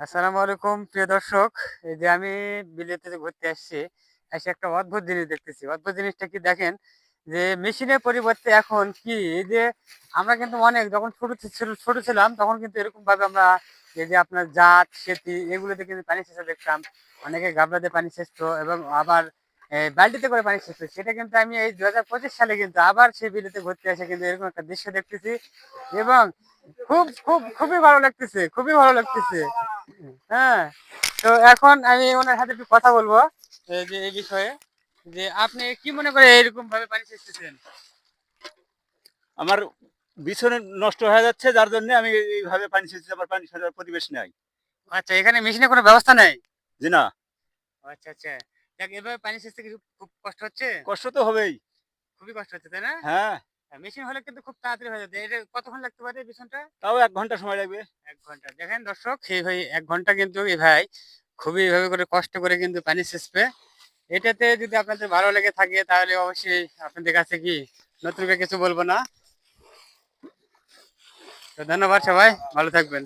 আসসালামু আলাইকুম প্রিয় দর্শক। এই যে আমি বিলেতে যে ঘুরতে আসছি, এসে একটা অদ্ভুত জিনিস দেখতেছি। অদ্ভুত জিনিসটা কি দেখেন, যে মেশিনের পরিবর্তে এখন কি এই যে আমরা কিন্তু অনেক যখন ছোট ছিলাম তখন কিন্তু এরকমভাবে আমরা এই যে আপনার জাত, সেতি এগুলোতে কিন্তু পানি সেচা দেখতাম। অনেকে গাবলাতে পানি সেচতো এবং আবার বাল্টিতে করে পানি সেচতো। সেটা কিন্তু আমি এই ২০২৫ সালে কিন্তু আবার সেই বিলেতে ঘুরতে এসে কিন্তু এরকম একটা দৃশ্য দেখতেছি এবং খুবই ভালো লাগতেছে, খুবই ভালো লাগতেছে। হ্যাঁ, তো এখন আমি ওনার সাথে একটু কথা বলবো এই যে এই বিষয়ে, যে আপনি কি মনে করে এরকম ভাবে পানি ছেঁচতেছেন? আমার বিছনে নষ্ট হয়ে যাচ্ছে যার জন্য আমি এইভাবে পানি সেচতে আমার পানি সাজার পরিবেশ নাই। আচ্ছা, এখানে মেশিনের কোনো ব্যবস্থা নাই? জি না, আচ্ছা, আচ্ছা। দেখ এভাবে পানি সেচতে কি খুব কষ্ট হচ্ছে? কষ্ট তো হবেই। খুবই কষ্ট হচ্ছে, তাই না? হ্যাঁ, মেশিন হলে কিন্তু খুব তাড়াতাড়ি হয়ে যেত। এটা কতক্ষণ লাগতে পারে এই পেছনটা? তাও ১ ঘন্টা সময় লাগবে। ১ ঘন্টা। দেখেন দর্শক, এই ভাই ১ ঘন্টা কিন্তু এই ভাই খুবই এভাবে করে কষ্ট করে কিন্তু পানি সেচবে। এটাতে যদি আপনাদের ভালো লেগে থাকে তাহলে অবশ্যই আপনাদের কাছে কি নতুন করে কিছু বলব না। তো ধন্যবাদ সবাই, ভালো থাকবেন।